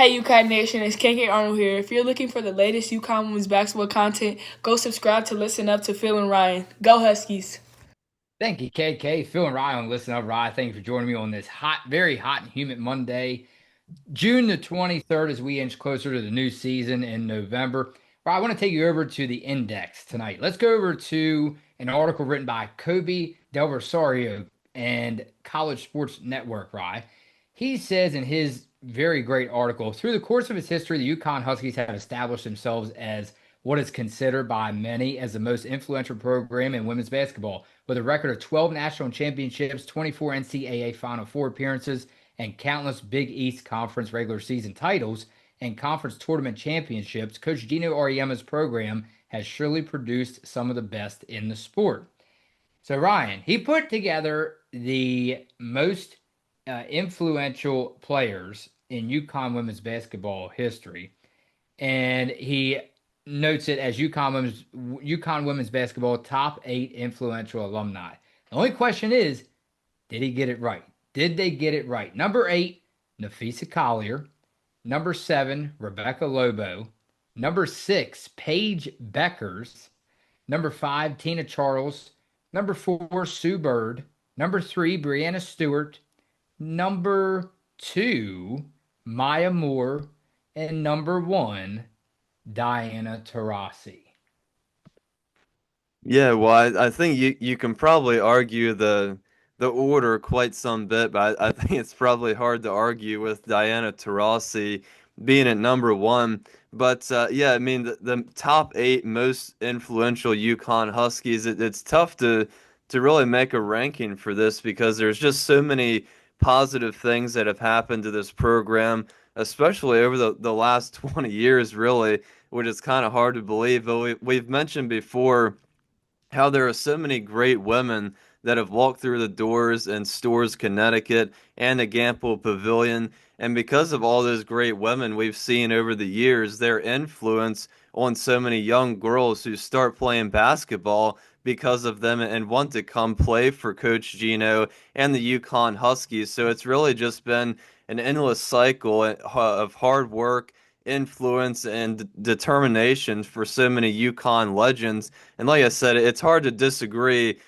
Hey UConn Nation, it's KK Arnold here. If you're looking for the latest UConn women's basketball content, go subscribe to Listen Up to Phil and Ryan. Go Huskies! Thank you, KK. Phil and Ryan, listen up, Ryan. Thank you for joining me on this very hot and humid Monday, June the 23rd, as we inch closer to the new season in November. Ryan, I want to take you over to the index tonight. Let's go over to an article written by Kobe Del Rosario and College Sports Network, Ryan. He says in his very great article, through the course of its history, the UConn Huskies have established themselves as what is considered by many as the most influential program in women's basketball, with a record of 12 national championships, 24 NCAA Final Four appearances, and countless Big East Conference regular season titles and conference tournament championships. Coach Gino Auriemma's program has surely produced some of the best in the sport. So, Ryan, he put together the most influential players in UConn women's basketball history, and he notes it as UConn women's basketball top 8 influential alumni. The only question is, did he get it right? Did they get it right? Number 8, Nafisa Collier. Number 7, Rebecca Lobo. Number 6, Paige Beckers. Number 5, Tina Charles. Number 4, Sue Bird. Number 3, Brianna Stewart. Number 2, Maya Moore. And number 1, Diana Taurasi. Yeah, well, I think you can probably argue the order quite some bit, but I think it's probably hard to argue with Diana Taurasi being at number one. But yeah, I mean the top eight most influential UConn Huskies. It's tough to really make a ranking for this because there's just so many positive things that have happened to this program, especially over the last 20 years, really, which is kind of hard to believe. But we've mentioned before how there are so many great women that have walked through the doors in Storrs, Connecticut, and the Gamble Pavilion. And because of all those great women we've seen over the years, their influence on so many young girls who start playing basketball because of them and want to come play for Coach Gino and the UConn Huskies. So it's really just been an endless cycle of hard work, influence, and determination for so many UConn legends. And like I said, it's hard to disagree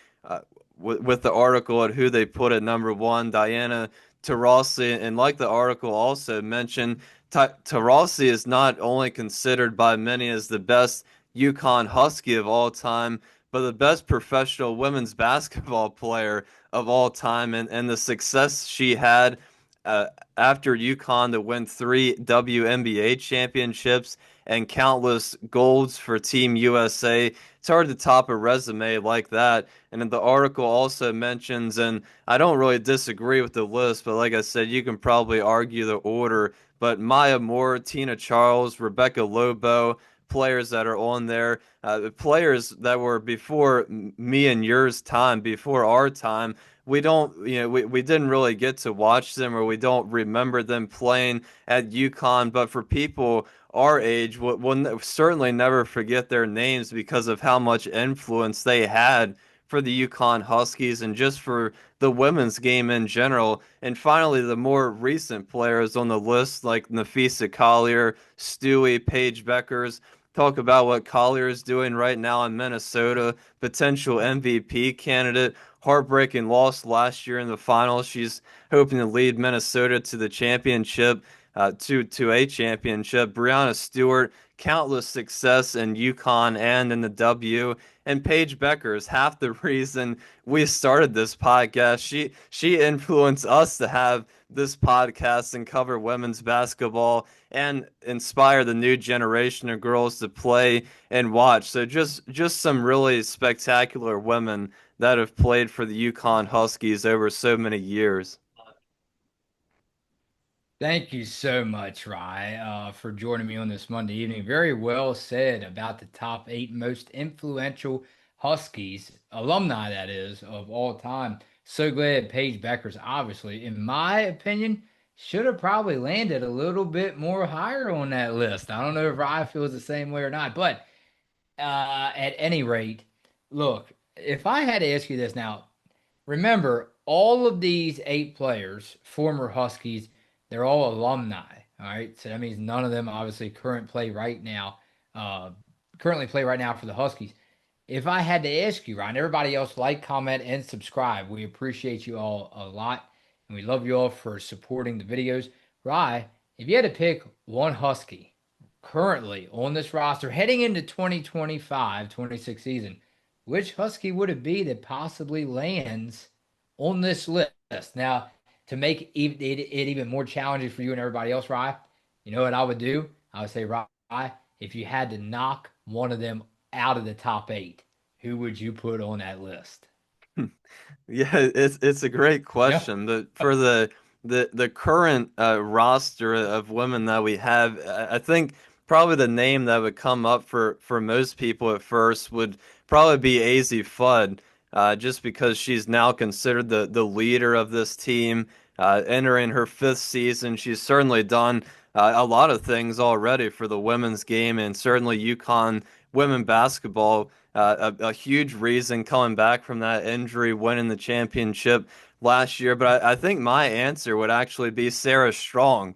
with the article at who they put at number one, Diana Taurasi. And like the article also mentioned, Taurasi is not only considered by many as the best UConn Husky of all time, but the best professional women's basketball player of all time. And the success she had uh, after UConn to win three WNBA championships and countless golds for Team USA. It's hard to top a resume like that. And then the article also mentions, and I don't really disagree with the list, but like I said, you can probably argue the order. But Maya Moore, Tina Charles, Rebecca Lobo, players that are on there, players that were before me and yours time, before our time. We don't, we didn't really get to watch them or we don't remember them playing at UConn. But for people our age, we'll certainly never forget their names because of how much influence they had for the UConn Huskies and just for the women's game in general. And finally, the more recent players on the list, like Nafisa Collier, Stewie, Paige Beckers. Talk about what Collier is doing right now in Minnesota, potential MVP candidate. Heartbreaking loss last year in the finals. She's hoping to lead Minnesota to the championship, to a championship. Brianna Stewart, countless success in UConn and in the W. And Paige Becker is half the reason we started this podcast. She influenced us to have this podcast and cover women's basketball and inspire the new generation of girls to play and watch. So just some really spectacular women that have played for the UConn Huskies over so many years. Thank you so much, Rye, for joining me on this Monday evening. Very well said about the top 8 most influential Huskies, alumni that is, of all time. So glad Paige Beckers, obviously, in my opinion, should have probably landed a little bit more higher on that list. I don't know if Rye feels the same way or not, but at any rate, look, if I had to ask you this now, remember, all of these 8 players, former Huskies, they're all alumni. All right, so that means none of them obviously uh, currently play right now for the Huskies. If I had to ask you, Ryan, everybody else like, comment, and subscribe. We appreciate you all a lot, and we love you all for supporting the videos. Ryan, if you had to pick one Husky currently on this roster heading into 2025-26 season, which Husky would it be that possibly lands on this list? Now, to make it even more challenging for you and everybody else, Ryan, you know what I would do? I would say, Ryan, if you had to knock one of them out of the top eight, who would you put on that list? Yeah, it's a great Yeah. question. For the current roster of women that we have, I think probably the name that would come up for most people at first would probably be AZ Fudd, just because she's now considered the leader of this team, entering her fifth season. She's certainly done a lot of things already for the women's game, and certainly UConn women basketball, a huge reason coming back from that injury, winning the championship last year. But I think my answer would actually be Sarah Strong.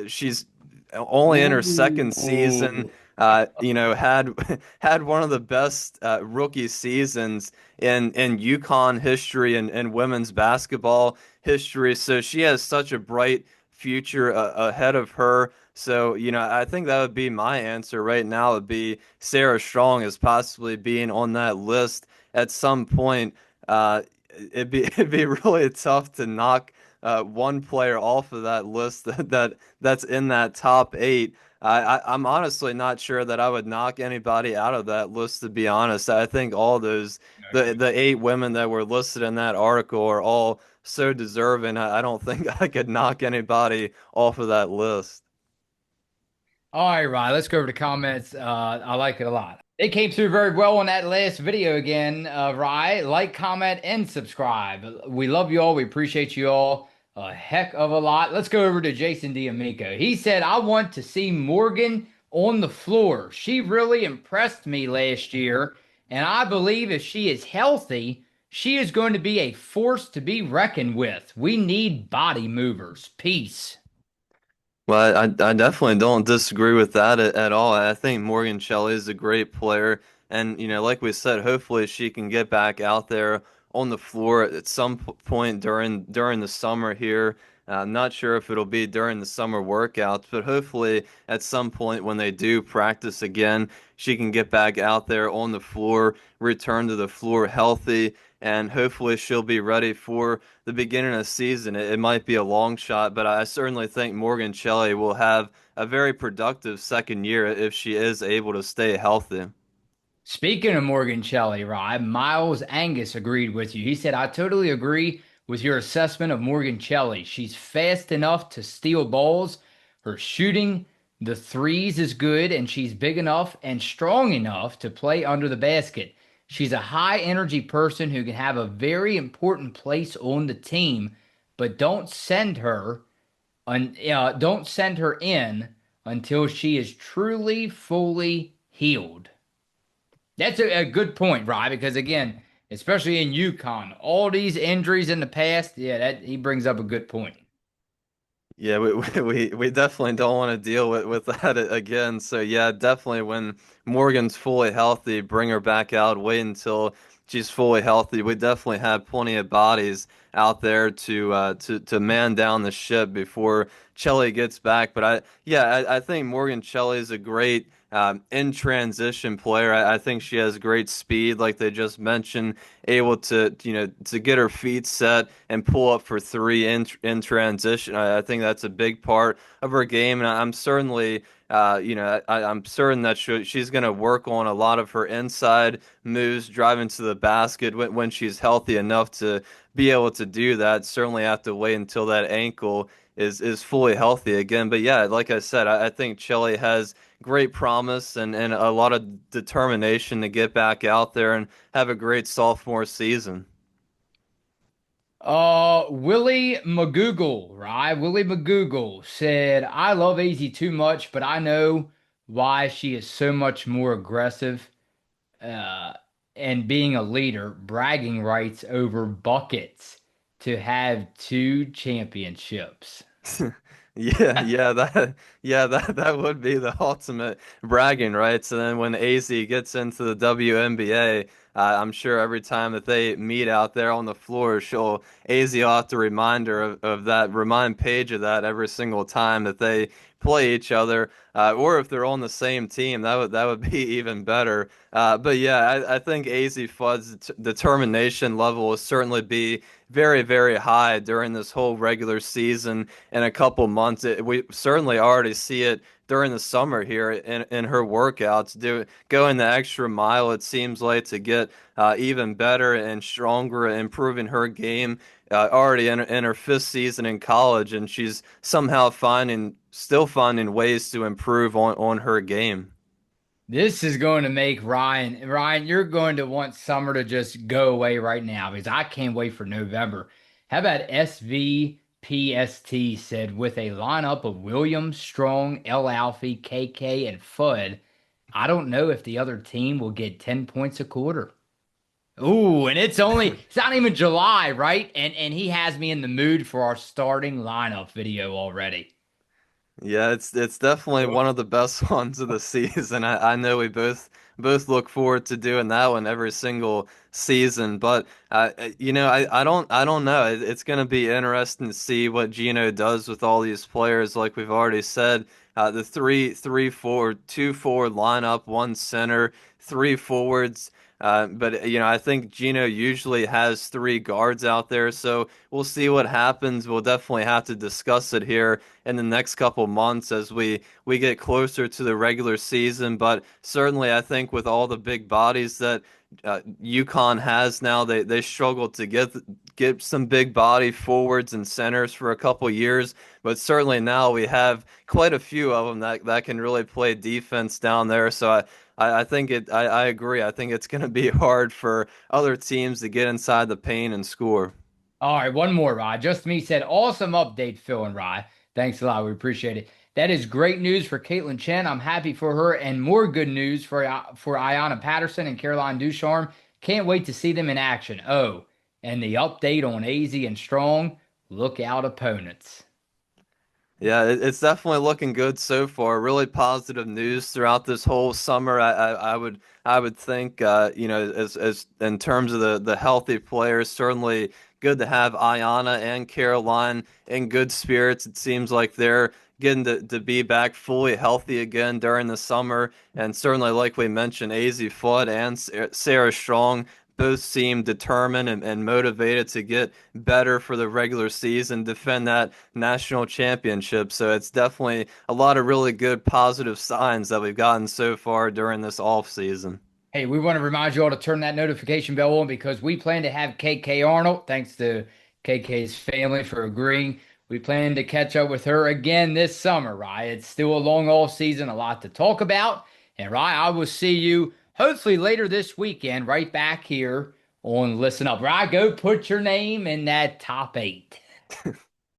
She's only in her second season. Ooh. Had had one of the best rookie seasons in UConn history and women's basketball history. So she has such a bright future ahead of her. So, I think that would be my answer right now would be Sarah Strong as possibly being on that list at some point. It'd be really tough to knock one player off of that list that's in that top eight. I'm honestly not sure that I would knock anybody out of that list, to be honest. I think all those the eight women that were listed in that article are all so deserving. I don't think I could knock anybody off of that list. All right, Ryan, let's go over to comments. I like it a lot. It came through very well on that last video again, Ryan. Like, comment, and subscribe. We love you all. We appreciate you all a heck of a lot. Let's go over to Jason D'Amico. He said, I want to see Morgan on the floor. She really impressed me last year, and I believe if she is healthy, she is going to be a force to be reckoned with. We need body movers. Peace. Well, I definitely don't disagree with that at all. I think Morgan Shelley is a great player, and like we said, hopefully she can get back out there on the floor at some point during the summer here. I'm not sure if it'll be during the summer workouts, but hopefully at some point when they do practice again, she can get back out there on the floor, return to the floor healthy, and hopefully she'll be ready for the beginning of the season. It might be a long shot, but I certainly think Morgan Shelley will have a very productive second year if she is able to stay healthy. Speaking of Morgan Shelley, Ryan, Miles Angus agreed with you. He said, I totally agree with your assessment of Morgan Shelley. She's fast enough to steal balls. Her shooting the threes is good, and she's big enough and strong enough to play under the basket. She's a high energy person who can have a very important place on the team, but don't send her in until she is truly fully healed. That's a good point, Rye, because again, especially in UConn, all these injuries in the past, yeah, that he brings up a good point. Yeah, we definitely don't want to deal with that again. So yeah, definitely when Morgan's fully healthy, bring her back out. Wait until she's fully healthy. We definitely have plenty of bodies out there to man down the ship before Chelly gets back. But I think Morgan Chelly is a great in transition player. I think she has great speed, like they just mentioned, able to get her feet set and pull up for three in transition. I think that's a big part of her game, and I'm certainly. I'm certain that she's going to work on a lot of her inside moves, driving to the basket when she's healthy enough to be able to do that. Certainly have to wait until that ankle is fully healthy again. But yeah, like I said, I think Chile has great promise and a lot of determination to get back out there and have a great sophomore season. Willie McGoogle, right? Willie McGoogle said, I love AZ too much, but I know why she is so much more aggressive uh, and being a leader, bragging rights over buckets to have two championships. That would be the ultimate bragging rights. And then when AZ gets into the WNBA, I'm sure every time that they meet out there on the floor, she'll AZ will have to remind her of that, remind Paige of that every single time that they play each other. Or if they're on the same team, that would be even better. But yeah, I think AZ Fudd's determination level will certainly be very, very high during this whole regular season in a couple months. We certainly already see it during the summer here in her workouts, going the extra mile. It seems like to get even better and stronger, improving her game. Already in her fifth season in college, and she's somehow still finding ways to improve on her game. This is going to make Ryan, you're going to want summer to just go away right now because I can't wait for November. How about SVPST said with a lineup of Williams, Strong, L. Alfie, KK, and Fudd, I don't know if the other team will get 10 points a quarter. Ooh, and it's not even July, right? And he has me in the mood for our starting lineup video already. Yeah, it's definitely one of the best ones of the season. I know we both look forward to doing that one every single season. But I don't know. It's gonna be interesting to see what Gino does with all these players. Like we've already said, the three forward, two forward lineup, one center, three forwards. But I think Gino usually has three guards out there, so we'll see what happens. We'll definitely have to discuss it here in the next couple months as we get closer to the regular season. But certainly, I think with all the big bodies that UConn has now, they struggled to get some big body forwards and centers for a couple years. But certainly now we have quite a few of them that can really play defense down there. So I think I agree. I think it's going to be hard for other teams to get inside the paint and score. All right, one more, Rye. Just me said, awesome update, Phil and Rye. Thanks a lot. We appreciate it. That is great news for Caitlin Chen. I'm happy for her, and more good news for Ayanna Patterson and Caroline Ducharme. Can't wait to see them in action. Oh, and the update on AZ and Strong. Look out, opponents. Yeah, it's definitely looking good so far. Really positive news throughout this whole summer. I would think as in terms of the healthy players, certainly good to have Ayana and Caroline in good spirits. It seems like they're getting to be back fully healthy again during the summer, and certainly like we mentioned, AZ Flood and Sarah Strong both seem determined and motivated to get better for the regular season, defend that national championship. So it's definitely a lot of really good positive signs that we've gotten so far during this off season. Hey, we want to remind you all to turn that notification bell on because we plan to have KK Arnold. Thanks to KK's family for agreeing. We plan to catch up with her again this summer, Rye. It's still a long off season, a lot to talk about. And Rye, I will see you hopefully later this weekend, right back here on Listen Up. Rye, go put your name in that top 8.